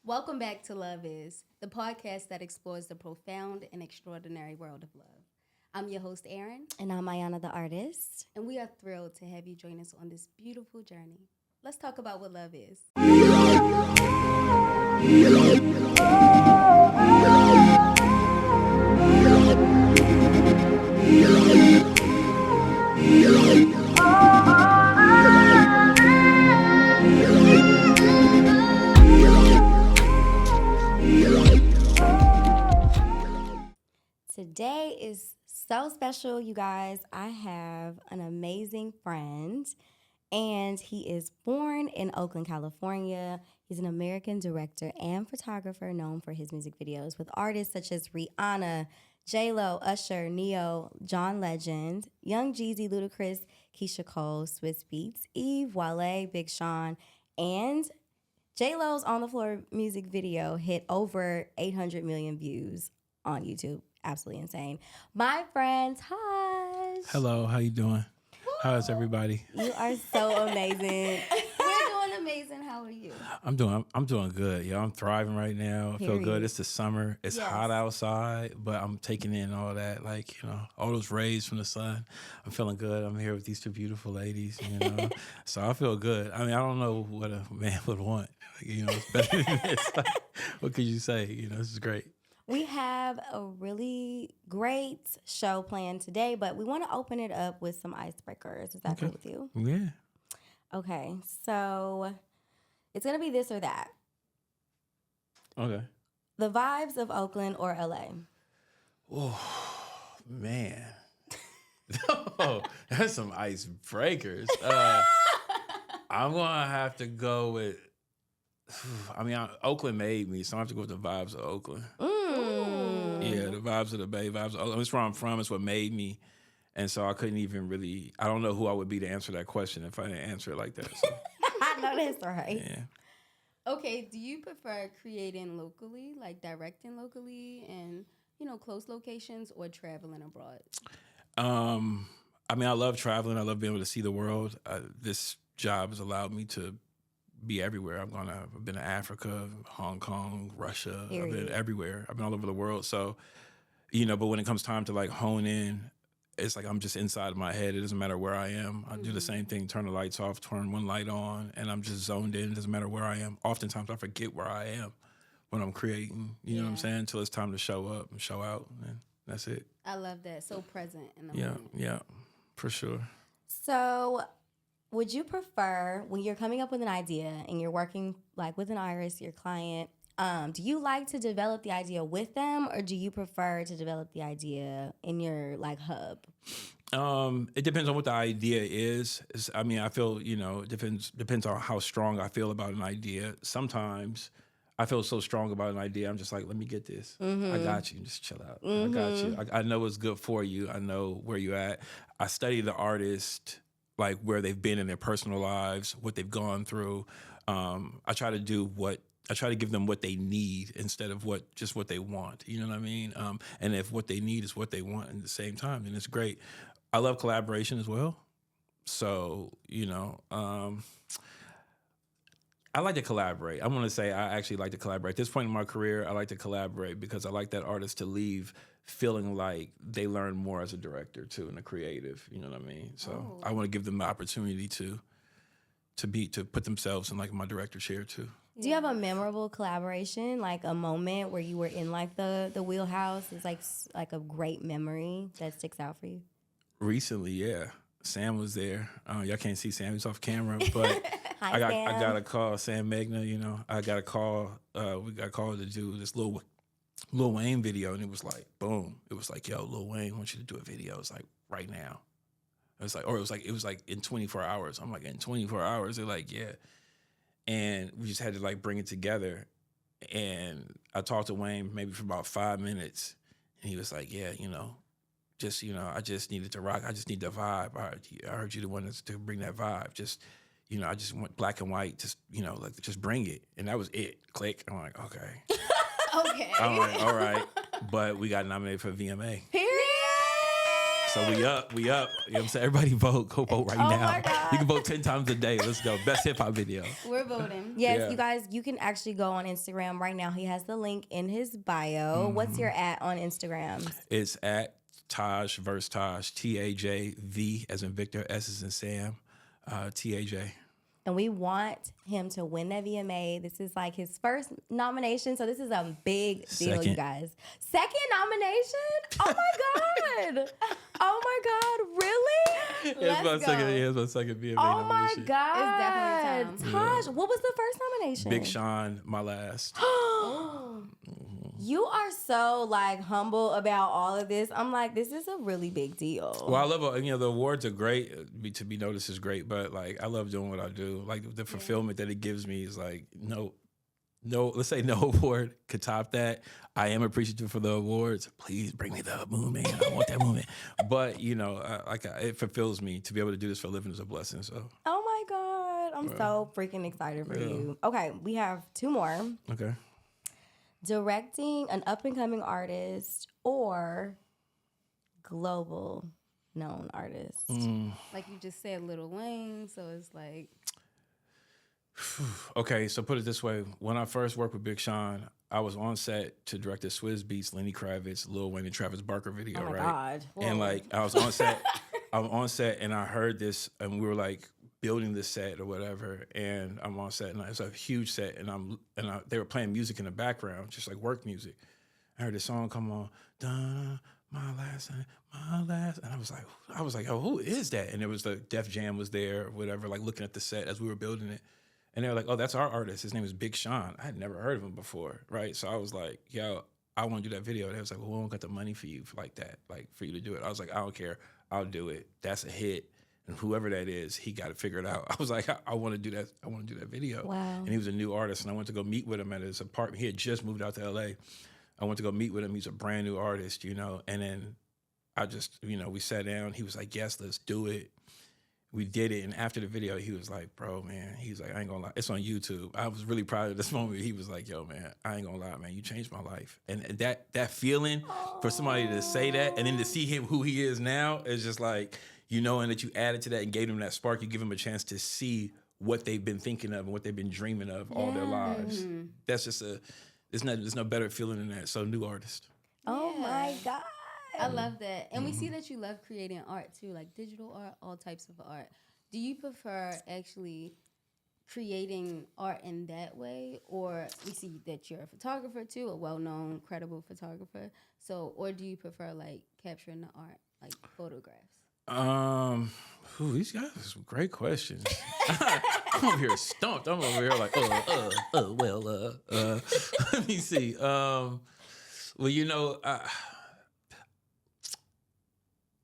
Welcome back to Love Is, the podcast that explores the profound and extraordinary world of love. I'm your host, Erin, And I'm Ayana the artist. and we are thrilled to have you join us on this beautiful journey. Let's talk about what love is. Today is so special, you guys. I have an amazing friend, and he is born in Oakland, California. He's an American director and photographer known for his music videos with artists such as Rihanna, J-Lo, Usher, Neo, John Legend, Young Jeezy, Ludacris, Keisha Cole, Swiss Beats, Eve, Wale, Big Sean, and J-Lo's On the Floor music video hit over 800 million views on YouTube. Absolutely insane. My friend Taj. Hello, how you doing? How is everybody? You are so amazing. We're doing amazing. How are you? I'm doing good. Yeah, I'm thriving right now. I feel good. Period. It's the summer. It's Yes. hot outside, but I'm taking in all that, all those rays from the sun. I'm feeling good. I'm here with these two beautiful ladies. So I feel good. I mean, I don't know what a man would want. It's better than this. What could you say? This is great. We have a really great show planned today, but we want to open it up with some icebreakers. Is that Okay. cool with you? Yeah. Okay, so it's going to be this or that. Okay. The vibes of Oakland or LA? Oh, man. Oh, that's some icebreakers. I'm going to have to go with, Oakland made me, so I have to go with the vibes of Oakland. Yeah, the vibes of the Bay, vibes of Oakland. It's where I'm from. It's what made me. And so I couldn't even really, I don't know who I would be to answer that question if I didn't answer it like that. So, I know that's right. yeah. Okay, do you prefer creating locally, like directing locally and, close locations, or traveling abroad? I love traveling. I love being able to see the world. This job has allowed me to be everywhere. I've been to Africa, Hong Kong, Russia. I've been Period. everywhere. I've been all over the world. So, but when it comes time to hone in, it's like I'm just inside of my head. It doesn't matter where I am. I do the same thing, turn the lights off, turn one light on, and I'm just zoned in. It doesn't matter where I am. Oftentimes I forget where I am when I'm creating, you know what I'm saying? Until it's time to show up and show out, and that's it. I love that. So present in the Yeah, moment. yeah, for sure. So, would you prefer when you're coming up with an idea and you're working with an artist, your client, do you like to develop the idea with them, or do you prefer to develop the idea in your hub? It depends on what the idea is. I feel, it depends on how strong I feel about an idea. Sometimes I feel so strong about an idea, I'm just like, let me get this. I got you. Just chill out. I got you. I know what's good for you. I know where you're at. I study the artist, where they've been in their personal lives, what they've gone through. I try to give them what they need instead of what they want. You know what I mean? And if what they need is what they want at the same time, then it's great. I love collaboration as well. So, I like to collaborate. I want to say I actually like to collaborate. At this point in my career, I like to collaborate because I like that artist to leave feeling like they learn more as a director too and a creative. You know what I mean? So I want to give them the opportunity to put themselves in my director chair too. Do you have a memorable collaboration, like a moment where you were in the wheelhouse? It's like a great memory that sticks out for you. Recently, yeah. Sam was there. Y'all can't see Sam; he's off camera. But Hi, I Sam. got a call, Sam Magna. I got a call. We got called to do this Lil Wayne video, and it was like boom. It was like, yo, Lil Wayne wants you to do a video. It's like right now. It was like in 24 hours. I'm like, in 24 hours. They're like, yeah. And we just had to bring it together. And I talked to Wayne maybe for about 5 minutes, and he was like, yeah, I just needed to rock. I just need the vibe. I heard you the one to bring that vibe. Just, I just want black and white. Just, just bring it. And that was it. Click. I'm like, okay. Okay. I'm like, all right. But we got nominated for VMA. Period. So we up. You know what I'm saying? Everybody vote. Go vote right now. my God. You can vote 10 times a day. Let's go. Best hip hop video. We're voting. Yes, Yeah. you guys, you can actually go on Instagram right now. He has the link in his bio. What's your @ on Instagram? It's at Taj vs. Taj. TAJV as in Victor. S as in Sam. TAJ. And we want him to win that VMA. This is like his first nomination, so this is a big deal, you Second. guys. Second nomination? Oh my God. Oh my God, really? Let's go. It's my second VMA Oh my nomination. God. It's definitely Taj, what was the first nomination? Big Sean, my last. You are so like humble about all of this. I'm like, this is a really big deal. Well, I love, the awards are great. To be noticed is great, but like, I love doing what I do. Like the fulfillment that it gives me is like, no, let's say no award could top that. I am appreciative for the awards. Please bring me the movement. I want that movement. But it fulfills me to be able to do this for a living is a blessing. So. Oh my God. I'm so freaking excited for you. Okay, we have 2 more. Okay. Directing an up-and-coming artist or global known artist. Like you just said, Lil Wayne. So it's like, Okay, so put it this way. When I first worked with Big Sean, I was on set to direct the Swizz Beatz, Lenny Kravitz, Lil Wayne, and Travis Barker video, Oh my right? God. And Whoa. like I was on set, and I heard this, and we were like building the set or whatever, and I'm on set, and it's a huge set, and they were playing music in the background, just like work music. I heard this song come on, dun, my last, and I was like, oh, who is that? And it was the Def Jam was there, or whatever, like looking at the set as we were building it. And they were like, oh, that's our artist. His name is Big Sean. I had never heard of him before, right? So I was like, yo, I want to do that video. And they was like, well, we don't got the money for you like that, like for you to do it. I was like, I don't care. I'll do it. That's a hit. And whoever that is, he got to figure it out. I was like, I want to do that. I want to do that video. Wow. And he was a new artist. And I went to go meet with him at his apartment. He had just moved out to LA. I went to go meet with him. He's a brand new artist, And then I just, we sat down. He was like, yes, let's do it. We did it, and after the video, he was like, bro, man, he's like, I ain't gonna lie. It's on YouTube. I was really proud of this moment. He was like, yo, man, I ain't gonna lie, man, you changed my life. And that feeling for somebody to say that and then to see him who he is now is just like, and that you added to that and gave him that spark, you give him a chance to see what they've been thinking of and what they've been dreaming of all their lives. That's just there's no better feeling than that. So new artist. Oh my God. I love that. And we see that you love creating art too, like digital art, all types of art. Do you prefer actually creating art in that way? Or we see that you're a photographer too, a well-known, credible photographer. So, or do you prefer like capturing the art, like photographs? These guys are some great questions. I'm over here stumped. I'm over here like, let me see.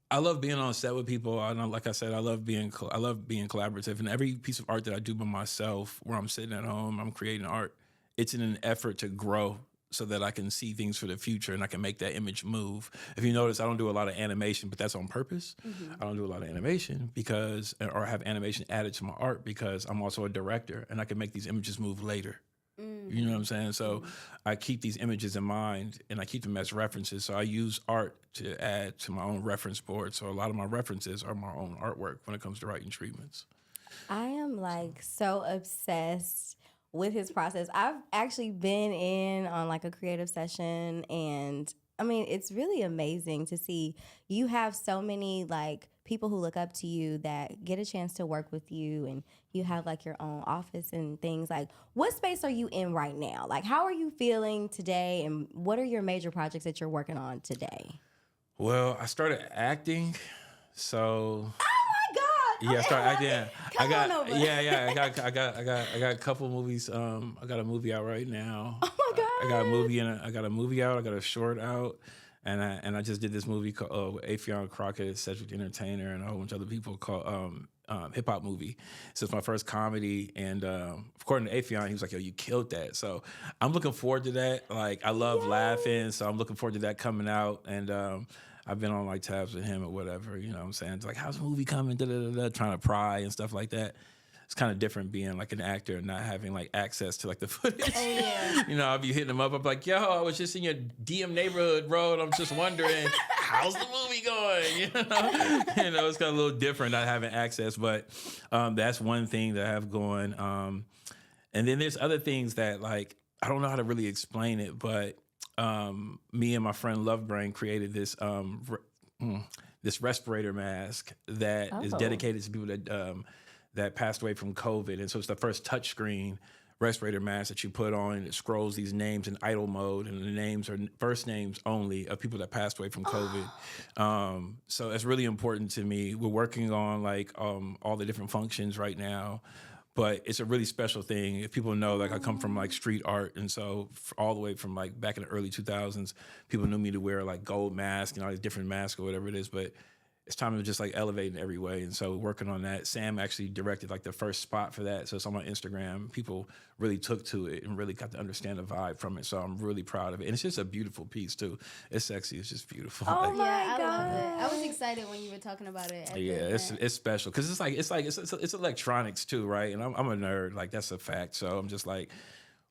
I love being on set with people. I know, like I said, I love being collaborative. And every piece of art that I do by myself, where I'm sitting at home, I'm creating art. It's in an effort to grow so that I can see things for the future and I can make that image move. If you notice, I don't do a lot of animation, but that's on purpose. I don't do a lot of animation or have animation added to my art because I'm also a director and I can make these images move later. You know what I'm saying? So I keep these images in mind and I keep them as references. So I use art to add to my own reference board. So a lot of my references are my own artwork when it comes to writing treatments. I am like so obsessed with his process. I've actually been in on like a creative session, and I mean, it's really amazing to see you have so many like people who look up to you that get a chance to work with you, and you have like your own office and things. Like, what space are you in right now? Like, how are you feeling today, and what are your major projects that you're working on today? Well, I started acting, so God. yeah, I started acting. Yeah. Come on over. I got a couple movies. I got a movie out right now. Oh my God. I got a movie I got a movie out. I got a short out. And I just did this movie called Affion Crockett, Cedric the Entertainer, and a whole bunch of other people called hip hop movie. So it's my first comedy, and according to Affion, he was like, "Yo, you killed that." So I'm looking forward to that. Like I love laughing, so I'm looking forward to that coming out. And I've been on like tabs with him or whatever. You know what I'm saying? It's like, how's the movie coming? Trying to pry and stuff like that. it's kind of different being like an actor and not having like access to like the footage. Oh, yeah. You know, I'll be hitting them up. I'm like, yo, I was just in your DM neighborhood, bro, and I'm just wondering, how's the movie going? You know, it's kind of a little different not having access, but that's one thing that I have going. And then there's other things that like, I don't know how to really explain it, but me and my friend Lovebrain created this this respirator mask that is dedicated to people that that passed away from COVID. And so it's the first touchscreen respirator mask that you put on, and it scrolls these names in idle mode, and the names are first names only of people that passed away from COVID. So it's really important to me. We're working on like all the different functions right now, but it's a really special thing. If people know, like I come from like street art, and so all the way from like back in the early 2000s, people knew me to wear like gold masks and all these different masks or whatever it is, but it's time to just like elevate in every way. And so working on that, Sam actually directed like the first spot for that. So it's on my Instagram. People really took to it and really got to understand the vibe from it. So I'm really proud of it. And it's just a beautiful piece too. It's sexy. It's just beautiful. Oh Like, my I God. love it. I was excited when you were talking about it. yeah, it's special because it's electronics too, right? And I'm a nerd, like that's a fact. So I'm just like,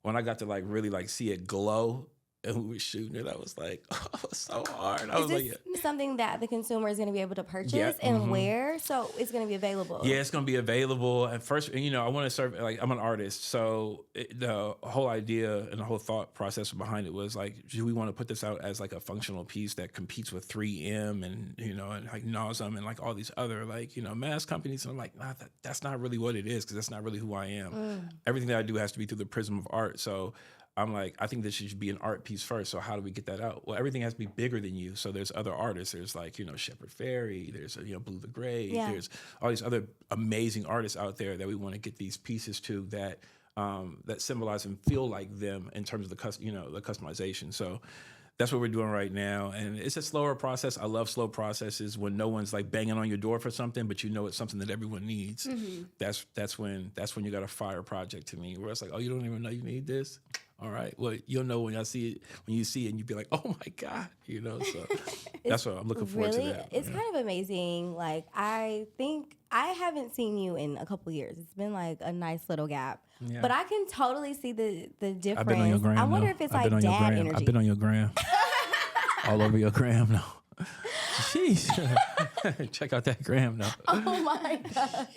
when I got to like really like see it glow and we were shooting it, I was like, oh, it's so hard. I was like, yeah. Something that the consumer is going to be able to purchase Yeah, and wear? So it's going to be available. Yeah, it's going to be available. At first, you know, I want to serve, like, I'm an artist. So the whole idea and the whole thought process behind it was like, do we want to put this out as like a functional piece that competes with 3M and, you know, and like Nasm and like all these other like, you know, mass companies? And I'm like, nah, that's not really what it is, because that's not really who I am. Everything that I do has to be through the prism of art. So I'm like, I think this should be an art piece first. So how do we get that out? Well, everything has to be bigger than you. So there's other artists. There's like, you know, Shepard Fairey. There's, you know, Blue the Gray. Yeah. There's all these other amazing artists out there that we want to get these pieces to that that symbolize and feel like them in terms of the customization. So that's what we're doing right now. And it's a slower process. I love slow processes when no one's like banging on your door for something, but you know it's something that everyone needs. That's when you got a fire project to me, where it's like, oh, you don't even know you need this? All right. Well, you'll know when you see it, and you'll be like, oh my God, you know. So that's what I'm looking forward to. That. It's kind of amazing. Like, I think I haven't seen you in a couple years. It's been like a nice little gap, but I can totally see the difference. I've been on your gram. I wonder now. if it's I've like been on dad your gram. energy. I've been on your gram. All over your gram now. Jeez. Check out that gram now. Oh my God.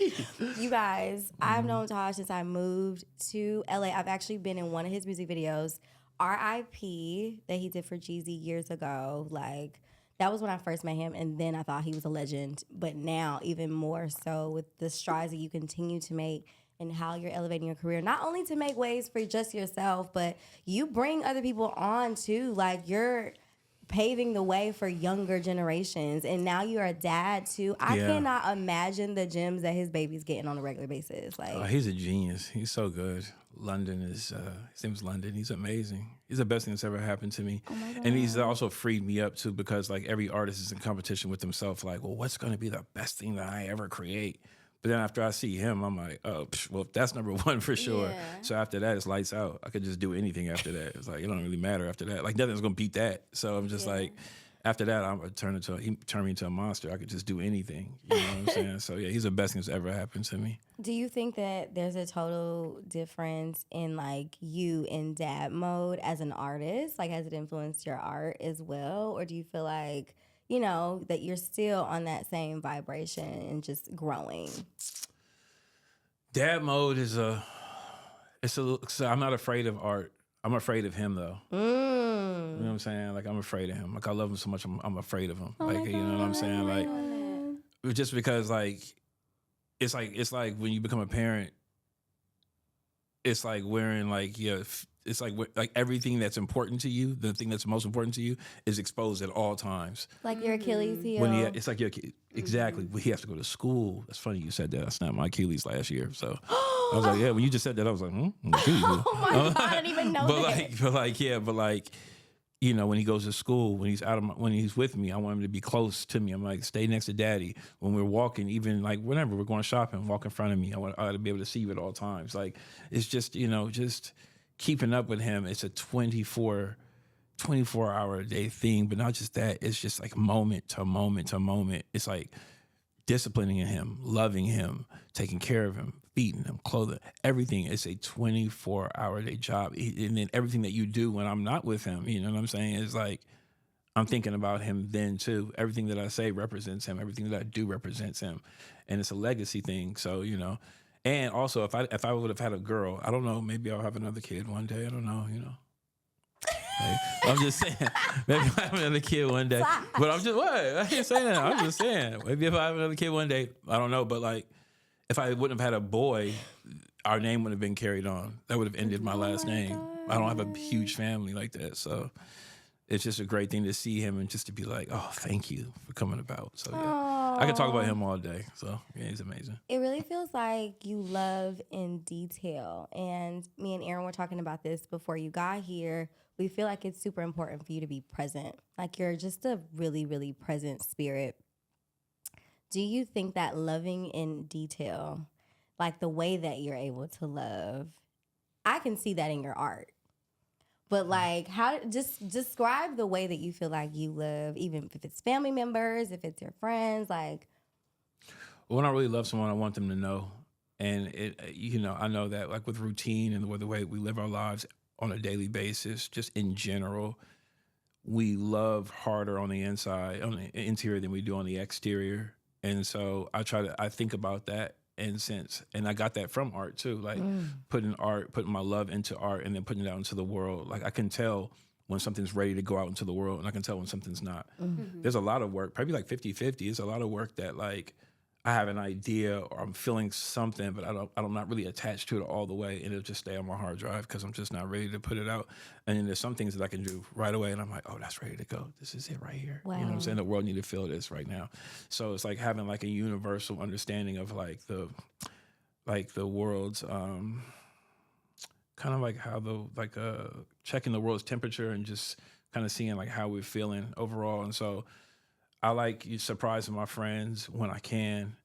You guys, I've known Taj since I moved to LA. I've actually been in one of his music videos, R.I.P., that he did for Jeezy years ago. Like, that was when I first met him, and then I thought he was a legend. But now, even more so, with the strides that you continue to make and how you're elevating your career, not only to make waves for just yourself, but you bring other people on too. Like, you're paving the way for younger generations, and now you're a dad too. I cannot imagine the gems that his baby's getting on a regular basis. Like, he's a genius. He's so good. London is his name's London. He's amazing. He's the best thing that's ever happened to me. Oh my God. And he's also freed me up too, because like every artist is in competition with himself. Like, well, what's going to be the best thing that I ever create? But then after I see him, I'm like, oh, well, that's number one for sure. Yeah. So after that, it's lights out. I could just do anything after that. It's like, it don't really matter after that. Like, nothing's going to beat that. So I'm just like, after that, he turned me into a monster. I could just do anything. You know what I'm saying? So yeah, he's the best thing that's ever happened to me. do you think that there's a total difference in like you in dad mode as an artist? Like, has it influenced your art as well? Or do you feel like, you know, that you're still on that same vibration and just growing? Dad mode is so I'm not afraid of art. I'm afraid of him though. You know what I'm saying? Like, I'm afraid of him. Like, I love him so much. I'm afraid of him. Like, you know what I'm saying? Like, just because like, it's like when you become a parent, it's like wearing like, it's like everything that's important to you, the thing that's most important to you, is exposed at all times. Like your Achilles heel. It's like your exactly. When he has to go to school. That's funny you said that. I snapped my Achilles last year. So I was like, yeah. When you just said that, I was like, Achilles heel. Oh my God, I didn't even know that. But like, you know, when he goes to school, when he's with me, I want him to be close to me. I'm like, stay next to daddy. When we're walking, even like whenever we're going shopping, walk in front of me. I ought to be able to see you at all times. Like, it's just, you know, just keeping up with him. It's a 24-hour a day thing, but not just that. It's just like moment to moment to moment. It's like disciplining him, loving him, taking care of him, feeding him, clothing, everything. It's a 24-hour day job. And then everything that you do when I'm not with him, you know what I'm saying? It's like, I'm thinking about him then too. Everything that I say represents him. Everything that I do represents him. And it's a legacy thing. So, you know, and also if I would have had a girl, I don't know, maybe I'll have another kid one day. I don't know, you know. Like, I'm just saying, maybe if I have another kid one day. But I'm just, what? I ain't saying that. I'm just saying, maybe if I have another kid one day, I don't know. But like, if I wouldn't have had a boy, our name would have been carried on. That would have ended my last name. God. I don't have a huge family like that. So it's just a great thing to see him and just to be like, oh, thank you for coming about. So yeah, I could talk about him all day. So yeah, he's amazing. It really feels like you love in detail. And me and Aaron were talking about this before you got here. We feel like it's super important for you to be present. Like you're just a really, really present spirit. Do you think that loving in detail, like the way that you're able to love, I can see that in your art. But like, how just describe the way that you feel like you love, even if it's family members, if it's your friends, like. When I really love someone, I want them to know. And it, you know, I know that like with routine and the way we live our lives on a daily basis, just in general, we love harder on the inside, on the interior than we do on the exterior. And so I think about that and I got that from art too, like putting my love into art and then putting it out into the world. Like I can tell when something's ready to go out into the world and I can tell when something's not. There's a lot of work, probably like 50-50. It's a lot of work that like I have an idea or I'm feeling something, but I'm not really attached to it all the way, and it'll just stay on my hard drive because I'm just not ready to put it out. And then there's some things that I can do right away, and I'm like, oh, that's ready to go. This is it right here. Wow. You know what I'm saying? The world need to feel this right now. So it's like having like a universal understanding of like the world's kind of like how checking the world's temperature and just kind of seeing like how we're feeling overall. And so I like surprising my friends when I can.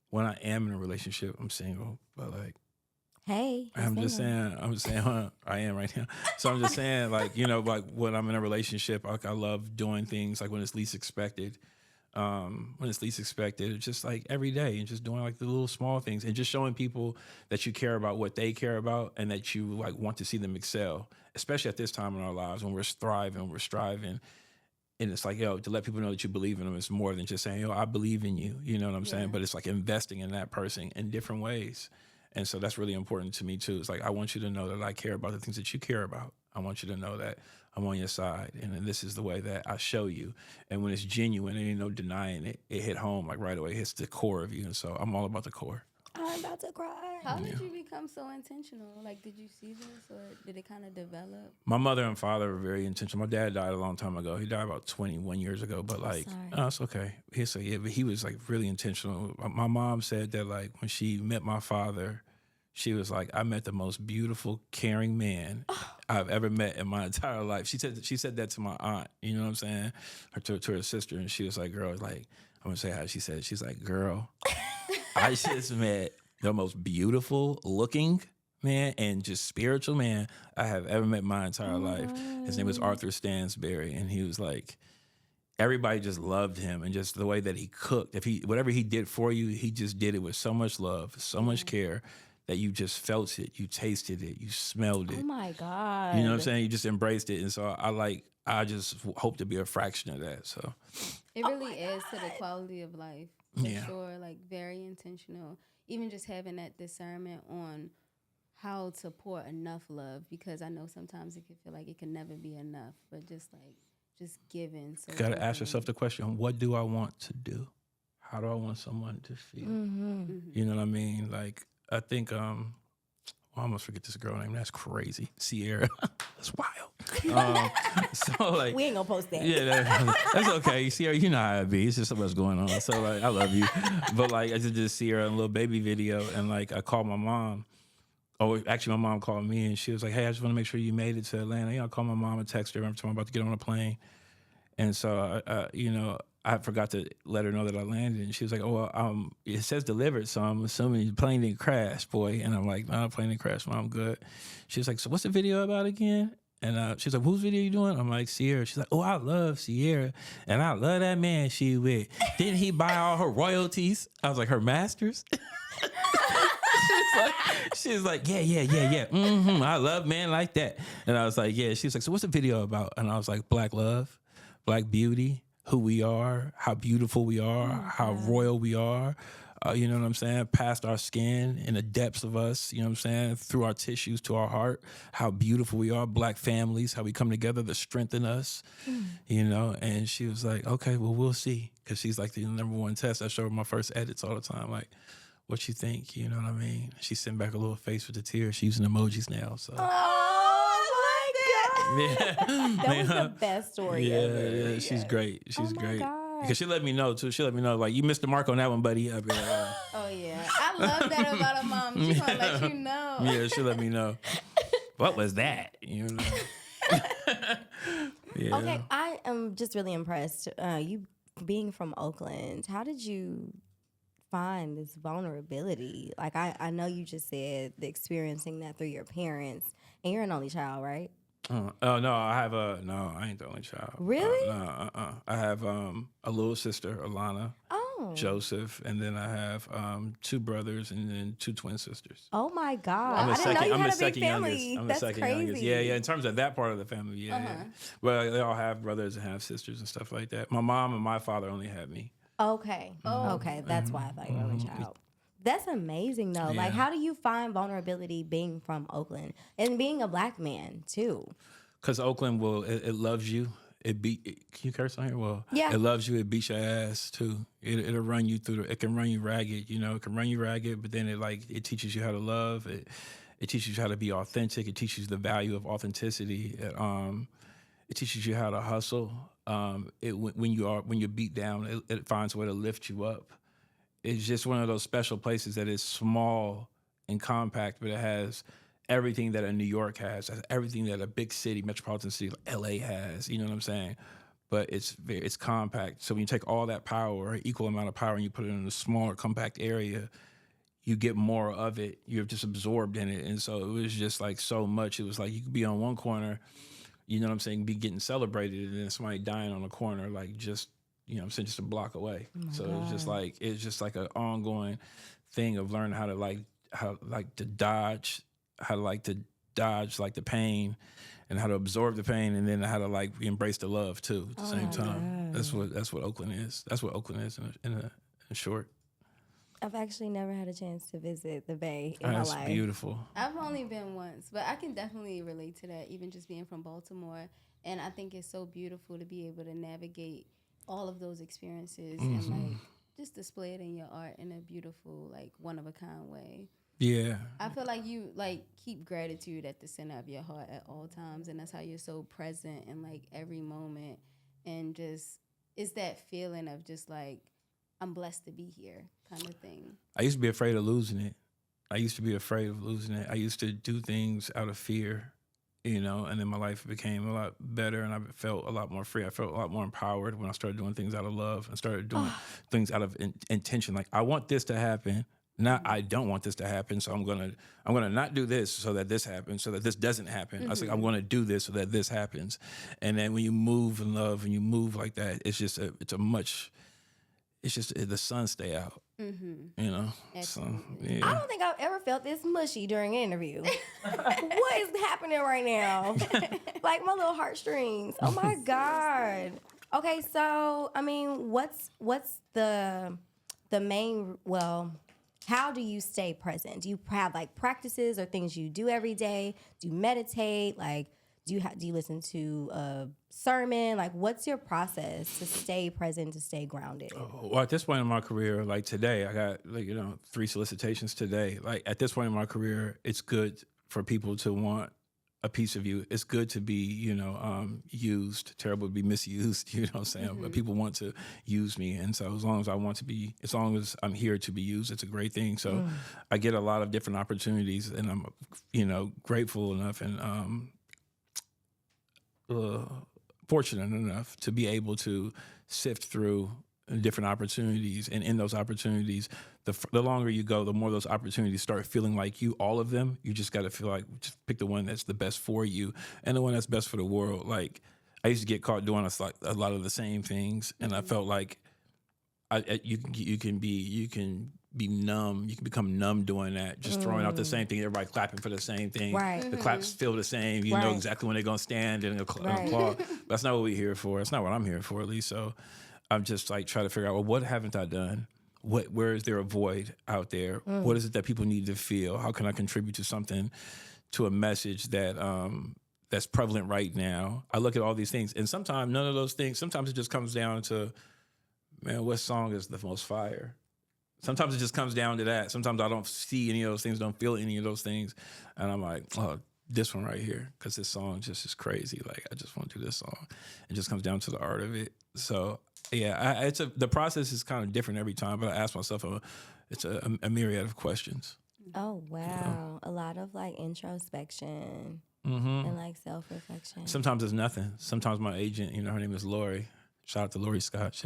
When I am in a relationship, I'm single, but like, Hey, I'm just saying, I am right now. So I'm just saying, like, you know, like when I'm in a relationship, like I love doing things like when it's least expected. It's just like every day and just doing like the little small things and just showing people that you care about what they care about and that you like want to see them excel, especially at this time in our lives when we're thriving, we're striving. And it's like, yo, to let people know that you believe in them is more than just saying, yo, I believe in you. You know what I'm saying? But it's like investing in that person in different ways. And so that's really important to me too. It's like, I want you to know that I care about the things that you care about. I want you to know that I'm on your side. And this is the way that I show you. And when it's genuine, there ain't no denying it. It hit home like right away. It hits the core of you. And so I'm all about the core. I'm about to cry. How did you become so intentional? Like, did you see this or did it kind of develop? My mother and father were very intentional. My dad died a long time ago. He died about 21 years ago, but like, oh, it's okay. But he was like really intentional. My mom said that like when she met my father, she was like, I met the most beautiful, caring man I've ever met in my entire life. She said that to my aunt, you know what I'm saying? To her sister. And she was like, girl, like, I'm gonna say how she said it. She's like, girl, I just met the most beautiful looking man and just spiritual man I have ever met in my entire life. His name was Arthur Stansberry. And he was like, everybody just loved him and just the way that he cooked. Whatever he did for you, he just did it with so much love, so much care that you just felt it, you tasted it, you smelled it. Oh my God. You know what I'm saying? You just embraced it. And so I just hope to be a fraction of that. So it really is to the quality of life. For sure. Like very intentional. Even just having that discernment on how to pour enough love, because I know sometimes it can feel like it can never be enough, but just giving. So you got to ask yourself the question, what do I want to do? How do I want someone to feel? You know what I mean? Like, I think, I almost forget this girl name. That's crazy. Sierra. That's wild. So like, we ain't gonna post that. Yeah, that's okay. Sierra, you know how it be. It's just what's going on. So like, I love you. But like, I just did Sierra a little baby video, and like, I called my mom. Oh, actually, my mom called me, and she was like, hey, I just want to make sure you made it to Atlanta. You know, I called my mom and texted her every time I'm about to get on a plane. And so, I forgot to let her know that I landed. And she was like, oh, well, it says delivered, so I'm assuming the plane didn't crash, boy. And I'm like, no, the plane didn't crash, Mom, I'm good. She was like, so what's the video about again? And she's like, whose video you doing? I'm like, Sierra. She's like, oh, I love Sierra. And I love that man she with. Didn't he buy all her royalties? I was like, her masters? She's like, yeah. I love men like that. And I was like, yeah. She was like, so what's the video about? And I was like, Black love, Black beauty, who we are, how beautiful we are, how royal we are. You know what I'm saying? Past our skin, in the depths of us, you know what I'm saying? Through our tissues to our heart, how beautiful we are, Black families, how we come together to strengthen us, you know? And she was like, okay, well, we'll see. Because she's like the number one test. I show her my first edits all the time. Like, what you think? You know what I mean? She sent back a little face with the tears. She's using emojis now, so. Oh, my God. Yeah. That was the best story ever. Yeah, she's great. She's great. God. Because she let me know, too. She let me know, like, you missed the mark on that one, buddy. I'd be like, Oh, yeah. I love that about a mom. She's going to let you know. Yeah, she let me know. What was that? You know? Yeah. Okay, I am just really impressed. You being from Oakland, how did you find this vulnerability? Like, I know you just said the experiencing that through your parents, and you're an only child, right? Oh no, I ain't the only child. Really? I have a little sister, Alana, Oh. Joseph, and then I have 2 brothers and then 2 twin sisters. Oh my God! I'm the I didn't know you I'm had the a big second family. youngest. I'm the That's second crazy. youngest. Yeah. In terms of that part of the family, yeah. Well, they all have brothers and have sisters and stuff like that. My mom and my father only had me. Okay. Okay. That's why I thought you were only child. That's amazing though. Like, Yeah. how do you find vulnerability being from Oakland and being a Black man too? Because Oakland it loves you. Can you curse on here? Well, Yeah. It loves you. It beats your ass too. It'll run you through. It can run you ragged. You know, it can run you ragged. But then it teaches you how to love. It teaches you how to be authentic. It teaches you the value of authenticity. It teaches you how to hustle. When you're beat down, it finds a way to lift you up. It's just one of those special places that is small and compact, but it has everything that a New York has, everything that a big city, metropolitan city like LA has. You know what I'm saying? But it's compact. So when you take all that power, equal amount of power, and you put it in a smaller, compact area, you get more of it. You're just absorbed in it. And so it was just like so much. It was like you could be on one corner, you know what I'm saying, be getting celebrated, and then somebody dying on the corner, like just, you know what I'm saying, just a block away. So it's just like an ongoing thing of learning how to dodge like the pain and how to absorb the pain, and then how to like embrace the love too at the same time. God. That's what Oakland is. That's what Oakland is in short. I've actually never had a chance to visit the Bay in my That's life. beautiful. I've only been once, but I can definitely relate to that, even just being from Baltimore. And I think it's so beautiful to be able to navigate all of those experiences and like just display it in your art in a beautiful, like one of a kind way. Yeah. I feel like you like keep gratitude at the center of your heart at all times, and that's how you're so present in like every moment, and just it's that feeling of just like I'm blessed to be here kind of thing. I used to be afraid of losing it. I used to do things out of fear, you know, and then my life became a lot better, and I felt a lot more free. I felt a lot more empowered when I started doing things out of love and started doing things out of intention. Like, I want this to happen. Not, I don't want this to happen, so I'm gonna not do this so that this happens, so that this doesn't happen. I was like, I'm gonna do this so that this happens. And then when you move in love and you move like that, the sun stay out. You know? Absolutely. So, yeah. I don't think I've ever felt this mushy during an interview. What is happening right now? Like my little heartstrings. Oh my God. Okay, so I mean, what's the main, how do you stay present? Do you have like practices or things you do every day? Do you meditate? Like, do you listen to a sermon? Like, what's your process to stay present, to stay grounded? Well, at this point in my career, like today, I got 3 solicitations today. Like, at this point in my career, it's good for people to want a piece of you. It's good to be, used. Terrible to be misused, you know what I'm saying? But people want to use me. And so as long as I'm here to be used, it's a great thing. So I get a lot of different opportunities, and I'm, grateful enough and fortunate enough to be able to sift through different opportunities. And in those opportunities, the longer you go, the more those opportunities start feeling like you, all of them. You just got to feel like, just pick the one that's the best for you and the one that's best for the world. Like, I used to get caught doing a lot of the same things. And I felt like you can be numb. You can become numb doing that, just throwing out the same thing. Everybody clapping for the same thing. Right. The claps feel the same. You know exactly when they're going to stand and applaud. That's not what we're here for. It's not what I'm here for, at least. So I'm just like trying to figure out, well, what haven't I done? Where is there a void out there? What is it that people need to feel? How can I contribute to something, to a message that that's prevalent right now? I look at all these things, and sometimes none of those things. Sometimes it just comes down to, man, what song is the most fire? Sometimes it just comes down to that. Sometimes I don't see any of those things, don't feel any of those things, and I'm like, oh, this one right here, because this song just is crazy. Like, I just want to do this song. It just comes down to the art of it. So yeah, the process is kind of different every time, but I ask myself it's a myriad of questions. Oh wow, a lot of like introspection and like self-reflection. Sometimes it's nothing. Sometimes my agent, her name is Lori. Shout out to Lori Scott.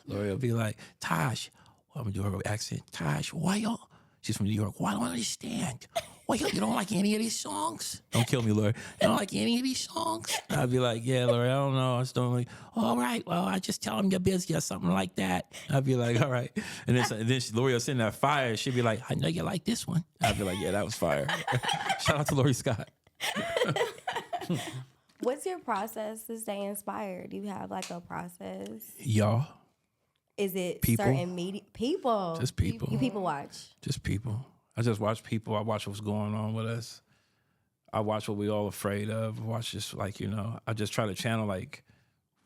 Lori will be like, Taj, I'm gonna do her accent. Taj, why y'all? She's from New York. Why don't I understand? Why you don't like any of these songs? Don't kill me, Lori. You don't like any of these songs? I'd be like, yeah, Lori, I don't know. I just don't like. All right, well, I just tell them you're busy or something like that. I'd be like, all right. And then Lori will send that fire. She'd be like, I know you like this one. I'd be like, yeah, that was fire. Shout out to Lori Scott. What's your process to stay inspired? Do you have like a process? Y'all. Is it people? Certain media? People. Just people. You people watch? Just people. I just watch people. I watch what's going on with us. I watch what we all afraid of. I watch just like, I just try to channel like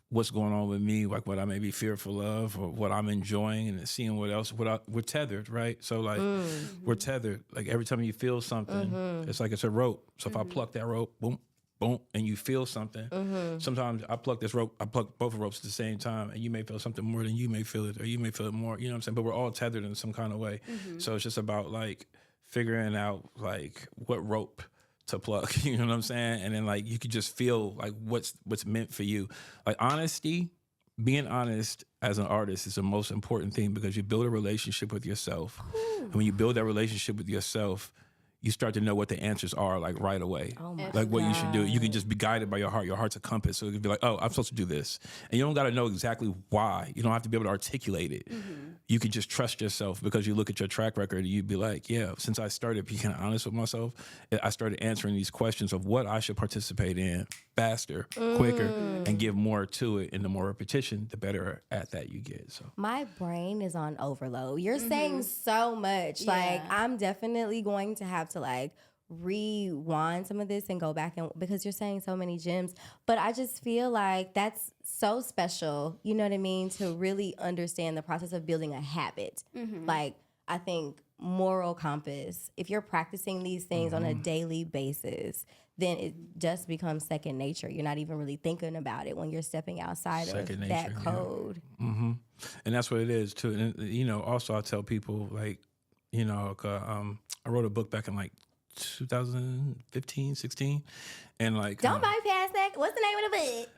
what's going on with me, like what I may be fearful of or what I'm enjoying, and seeing what else, we're tethered, right? So like we're tethered. Like every time you feel something, it's like it's a rope. So if I pluck that rope, boom, boom, and you feel something. Sometimes I pluck this rope, I pluck both ropes at the same time, and you may feel something more than you may feel it, or you may feel it more, you know what I'm saying? But we're all tethered in some kind of way. So it's just about like figuring out like what rope to pluck, you know what I'm saying? And then like you could just feel like what's meant for you. Like honesty, being honest as an artist is the most important thing, because you build a relationship with yourself. And when you build that relationship with yourself, you start to know what the answers are like right away. Oh my like what God. you should do. You can just be guided by your heart. Your heart's a compass. So you can be like, oh, I'm supposed to do this. And you don't got to know exactly why. You don't have to be able to articulate it. You can just trust yourself, because you look at your track record and you'd be like, yeah, since I started being kind of honest with myself, I started answering these questions of what I should participate in faster, quicker, and give more to it. And the more repetition, the better at that you get. So my brain is on overload. You're saying so much. Like I'm definitely going to have to like rewind some of this and go back, and because you're saying so many gems. But I just feel like that's so special, you know what I mean, to really understand the process of building a habit. Like I think moral compass, if you're practicing these things on a daily basis, then it just becomes second nature. You're not even really thinking about it when you're stepping outside second of nature, that code. And that's what it is too. And also I tell people like, I wrote a book back in like 2015, 16. And like, Don't bypass that. What's the name of the book?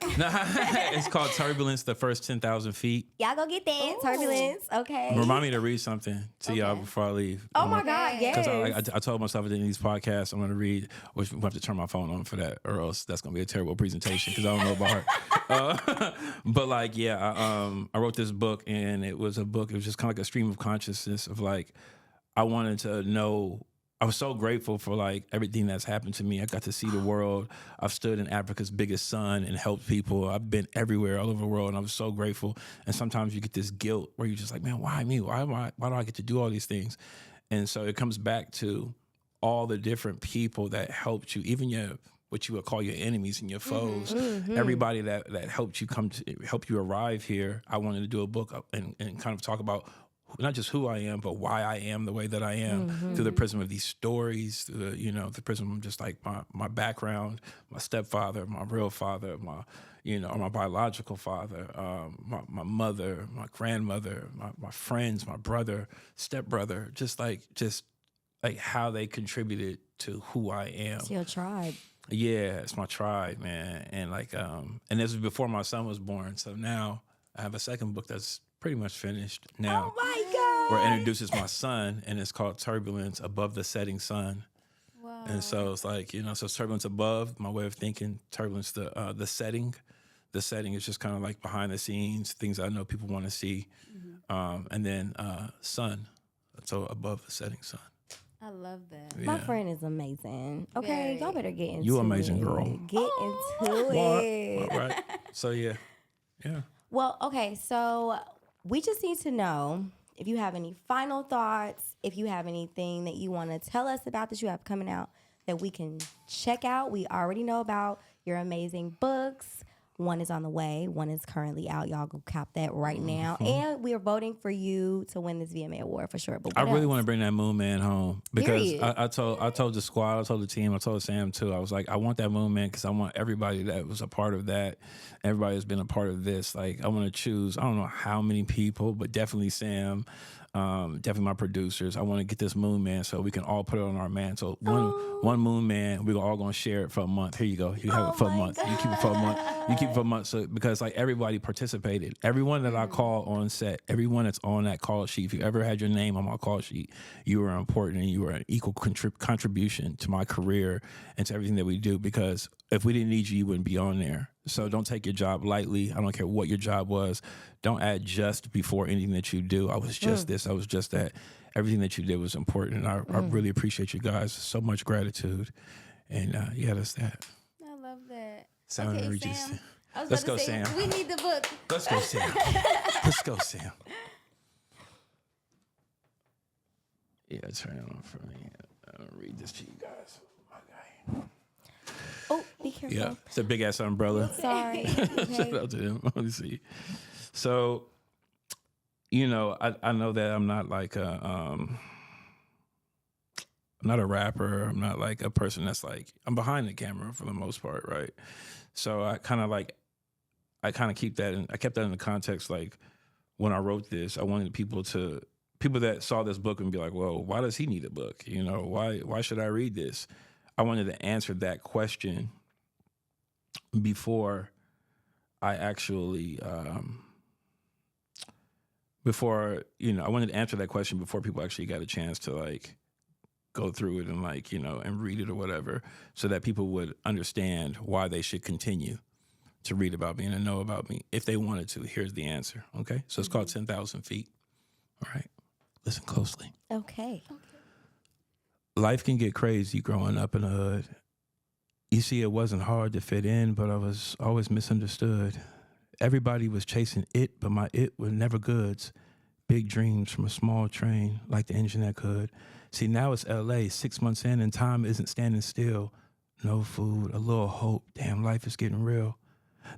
it's called Turbulence, the First 10,000 Feet. Y'all go get that. Turbulence. Okay. Remind me to read something to y'all before I leave. Oh my God, yes. Because I told myself in these podcasts I'm going to read, which we have to turn my phone on for that, or else that's going to be a terrible presentation because I don't know about her. But like, I wrote this book, and it was just kind of like a stream of consciousness of like, I wanted to know. I was so grateful for like everything that's happened to me. I got to see the world. I've stood in Africa's biggest sun and helped people. I've been everywhere, all over the world, and I was so grateful. And sometimes you get this guilt where you're just like, man, why me? Why do I get to do all these things? And so it comes back to all the different people that helped you, even what you would call your enemies and your foes. Everybody that helped you help you arrive here. I wanted to do a book and kind of talk about not just who I am, but why I am the way that I am through the prism of these stories, through the prism of just like my background, my stepfather, my real father, my biological father, my mother, my grandmother, my friends, my brother, stepbrother, just like how they contributed to who I am. It's your tribe. Yeah, it's my tribe, man. And like, and this was before my son was born. So now I have a second book that's pretty much finished now. Oh my Where it God. introduces my son, and it's called Turbulence Above the Setting Sun. Wow. And so it's like, so turbulence above, my way of thinking, turbulence, the setting. The setting is just kind of like behind the scenes, things I know people want to see. And then sun, so above the setting sun. I love that. My Yeah. friend is amazing. Okay, Very. y'all better get into it. You amazing girl. Get into What? it. All right. So yeah. Well, okay, so we just need to know if you have any final thoughts, if you have anything that you want to tell us about that you have coming out that we can check out. We already know about your amazing books. One is on the way. One is currently out. Y'all go cop that right now. And we are voting for you to win this VMA award for sure. But I what really else? want to bring that Moon Man home because Period. I told the squad, I told the team, I told Sam too. I was like, I want that Moon Man because I want everybody that was a part of that, everybody that's been a part of this. Like, I want to choose, I don't know how many people, but definitely Sam, definitely my producers. I want to get this Moon Man so we can all put it on our mantle. One Moon Man, we're all going to share it for a month. Here you go. You have it for a month. You keep it for a month. You keep it for a month. So, because like everybody participated. Everyone that I call on set, everyone that's on that call sheet, if you ever had your name on my call sheet, you were important and you were an equal contribution to my career and to everything that we do. Because if we didn't need you, you wouldn't be on there. So don't take your job lightly. I don't care what your job was. Don't add just before anything that you do. I was just this. I was just that. Everything that you did was important. And I really appreciate you guys. So much gratitude. And yeah, that's that. I love that. Sound okay, Regis. Sam. I was Let's about go, to say, Sam. we need the book. Let's go, Sam. Let's go, Sam. Yeah, turn it on for me. I'm gonna read this to you guys. My guy. Oh, be careful. Yeah, it's a big ass umbrella. Sorry. Shout Okay. out to him. Let me see. So, I know that I'm not like I'm not a rapper. I'm not like a person that's like, I'm behind the camera for the most part, right? So I kind of keep that I kept that in the context. Like when I wrote this, I wanted people that saw this book and be like, well, why does he need a book? Why should I read this? I wanted to answer that question before I actually, I wanted to answer that question before people actually got a chance to like go through it and like, and read it or whatever, so that people would understand why they should continue to read about me and know about me if they wanted to. Here's the answer. Okay. So it's called 10,000 Feet. All right. Listen closely. Okay. Life can get crazy growing up in the hood. You see, it wasn't hard to fit in, but I was always misunderstood. Everybody was chasing it, but my it was never goods. Big dreams from a small train, like the engine that could. See, now it's LA, 6 months in, and time isn't standing still. No food, a little hope. Damn, life is getting real.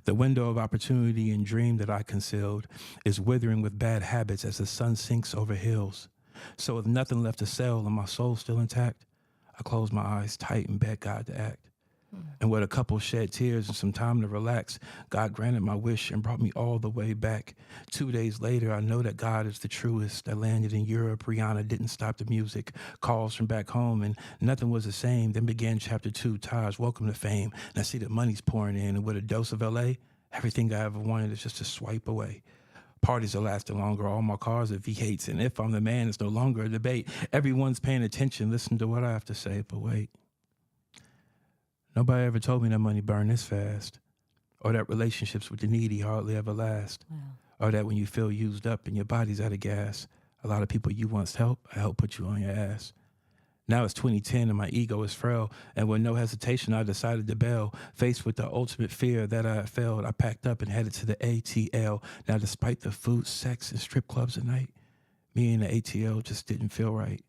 The window of opportunity and dream that I concealed is withering with bad habits as the sun sinks over hills. So with nothing left to sell and my soul still intact, I close my eyes tight and beg God to act. And with a couple shed tears and some time to relax, God granted my wish and brought me all the way back. 2 days later, I know that God is the truest. I landed in Europe. Rihanna didn't stop the music. Calls from back home, and nothing was the same. Then began chapter 2, Taj, welcome to fame. And I see the money's pouring in, and with a dose of LA, everything I ever wanted is just to swipe away. Parties are lasting longer. All my cars are V8s, and if I'm the man, it's no longer a debate. Everyone's paying attention. Listen to what I have to say, but wait. Nobody ever told me that money burned this fast, or that relationships with the needy hardly ever last, or that when you feel used up and your body's out of gas, a lot of people you once helped, I helped put you on your ass. Now it's 2010 and my ego is frail, and with no hesitation, I decided to bail. Faced with the ultimate fear that I had failed, I packed up and headed to the ATL. Now, despite the food, sex, and strip clubs at night, me and the ATL just didn't feel right.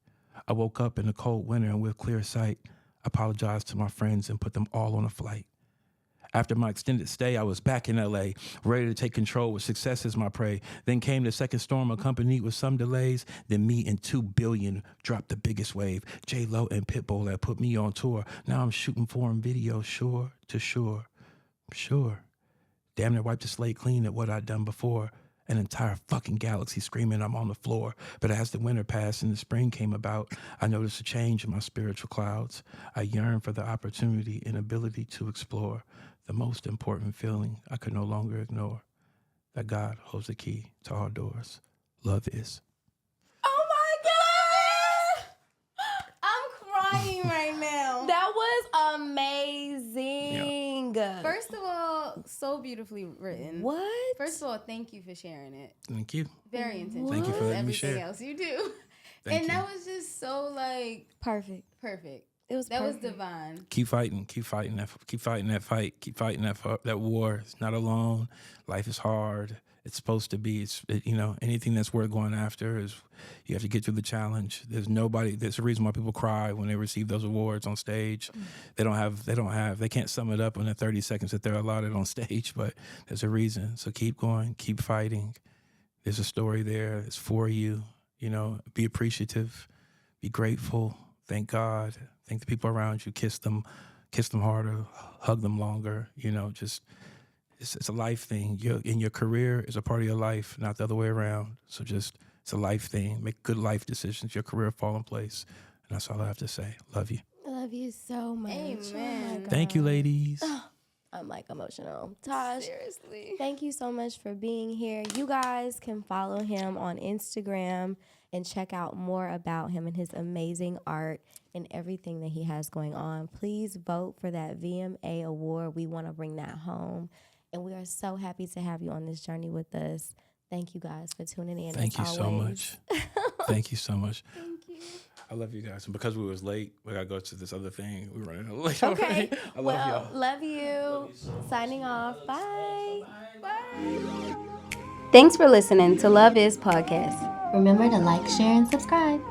I woke up in the cold winter and with clear sight, apologized to my friends and put them all on a flight. After my extended stay, I was back in LA, ready to take control with success as my prey. Then came the second storm accompanied with some delays. Then me and 2 billion dropped the biggest wave. J-Lo and Pitbull that put me on tour. Now I'm shooting foreign videos, shore to shore. Sure. Damn near wiped the slate clean at what I'd done before. An entire fucking galaxy screaming I'm on the floor. But as the winter passed and the spring came about, I noticed a change in my spiritual clouds. I yearned for the opportunity and ability to explore the most important feeling I could no longer ignore. that God holds the key to all doors. Love is. Oh my God! I'm crying right now. That was amazing. First of all, so beautifully written. What? First of all, thank you for sharing it. Thank you. Very intentional. Thank you for letting me everything share. else you do. Thank and you. that was just so like Perfect. perfect. It was That perfect. was divine. Keep fighting that fight, keep fighting that war. It's not alone. Life is hard. It's supposed to be. Anything that's worth going after is, you have to get through the challenge. There's a reason why people cry when they receive those awards on stage. They can't sum it up in the 30 seconds that they're allotted on stage, but there's a reason. So keep going, keep fighting. There's a story there. It's for you. Be appreciative, be grateful, thank God, thank the people around you, kiss them harder, hug them longer. It's a life thing. Your career is a part of your life, not the other way around. So it's a life thing. Make good life decisions. Your career fall in place. And that's all I have to say. Love you. I love you so much. Amen. Oh my God. Thank you, ladies. I'm like emotional. Taj, Seriously. thank you so much for being here. You guys can follow him on Instagram and check out more about him and his amazing art and everything that he has going on. Please vote for that VMA award. We want to bring that home. And we are so happy to have you on this journey with us. Thank you guys for tuning in. Thank you so much. Thank you so much. Thank you. I love you guys. And because we was late, we got to go to this other thing. We're running late Okay. already. I love y'all. Love you. Signing off. Bye. Bye. Thanks for listening to Love Is Podcast. Remember to like, share, and subscribe.